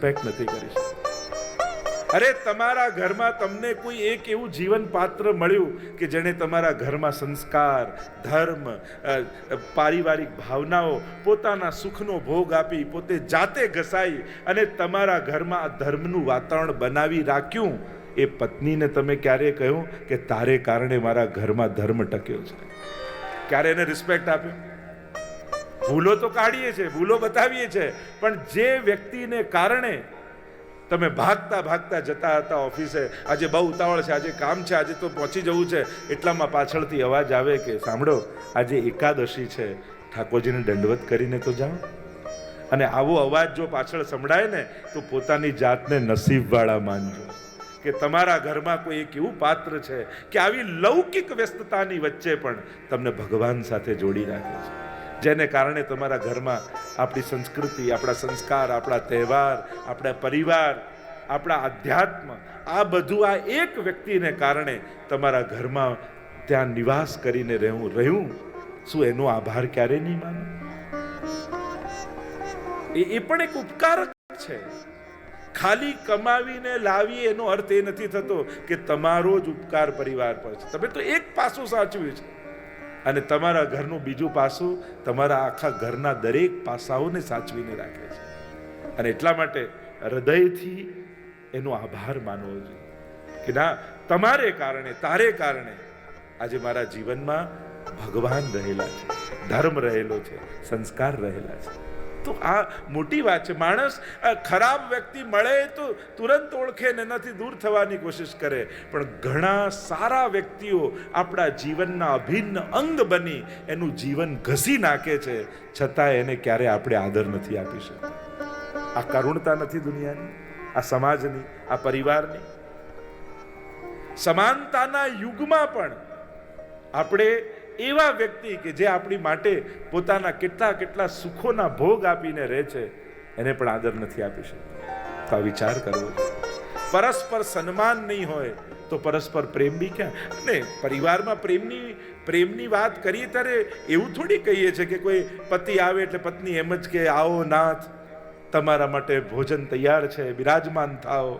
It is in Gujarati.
રિસ્પેક્ટ નથી કરી શકતા. અરે તમારા ઘરમાં તમને કોઈ એક એવું જીવન પાત્ર મળ્યું કે જેણે તમારા ઘરમાં સંસ્કાર, ધર્મ, પારિવારિક ભાવનાઓ, પોતાના સુખનો ભોગ આપી, પોતે જાતે ઘસાઈ અને તમારા ઘરમાં આ ધર્મનું વાતાવરણ બનાવી રાખ્યું. એ પત્નીને તમે ક્યારે કહ્યું કે તારે કારણે મારા ઘરમાં ધર્મ ટક્યો છે? ક્યારે એને રિસ્પેક્ટ આપ્યો? ભૂલો તો કાઢીએ છીએ, ભૂલો બતાવીએ છીએ, પણ જે વ્યક્તિને કારણે તમે ભાગતા ભાગતા જતા હતા ઓફિસે, આજે બહુ ઉતાવળ છે, આજે કામ છે, આજે તો પહોંચી જવું છે, એટલામાં પાછળથી અવાજ આવે કે સાંભળો આજે એકાદશી છે, ઠાકોરજીને દંડવત કરીને તો જાઓ. અને આવો અવાજ જો પાછળ સંભળાય ને તો પોતાની જાતને નસીબવાળા માનજો કે તમારા ઘરમાં કોઈ એક એવું પાત્ર છે કે આવી લૌકિક વ્યસ્તતાની વચ્ચે પણ તમને ભગવાન સાથે જોડી રાખે છે, જેને કારણે તમારા ઘરમાં આપણી સંસ્કૃતિ, આપણા સંસ્કાર, આપણા તહેવાર, આપણા પરિવાર, આપણા આધ્યાત્મ, આ બધું આ એક વ્યક્તિને કારણે તમારા ઘરમાં ત્યાં નિવાસ કરીને રહ્યું. શું એનો આભાર ક્યારે નહીં માનો? એ પણ એક ઉપકાર છે. ખાલી કમાવીને લાવી એનો અર્થ એ નથી થતો કે તમારો જ ઉપકાર પરિવાર પર છે. તમે તો એક પાસું સાચવ્યું છે અને તમારા ઘરનું બીજું પાસું તમારા આખા ઘરના દરેક પાસાઓને સાચવીને રાખે છે. અને એટલા માટે હૃદયથી એનો આભાર માનવો જોઈએ કે ના, તમારે કારણે, તારે કારણે આજે મારા જીવનમાં ભગવાન રહેલા છે, ધર્મ રહેલો છે, સંસ્કાર રહેલા છે. તો આ મોટી વાત છે. માણસ ખરાબ વ્યક્તિ મળે તો તુરંત ઓળખે ને એનાથી દૂર થવાની કોશિશ કરે, પણ ઘણા સારા વ્યક્તિઓ આપણા જીવનના અભિન્ન અંગ બની એનું જીવન ઘસી નાખે છે, છતાં એને ક્યારે આપણે આદર નથી આપી શકતા. આ કરુણતા નથી દુનિયાની, આ સમાજની, આ પરિવારની? સમાનતાના યુગમાં પણ આપણે એવા વ્યક્તિ કે જે આપણી માટે પોતાના કેટલા કેટલા સુખોના ભોગ આપીને રહે છે, એને પણ આદર નથી આપી શકતા. તો આ વિચાર કરવો જોઈએ. પરસ્પર સન્માન નહીં હોય તો પરસ્પર પ્રેમ બી ક્યાં? અને પરિવારમાં પ્રેમની વાત કરીએ ત્યારે એવું થોડી કહીએ છીએ કે કોઈ પતિ આવે એટલે પત્ની એમ જ કે આવો નાથ, તમારા માટે ભોજન તૈયાર છે, બિરાજમાન થાઓ.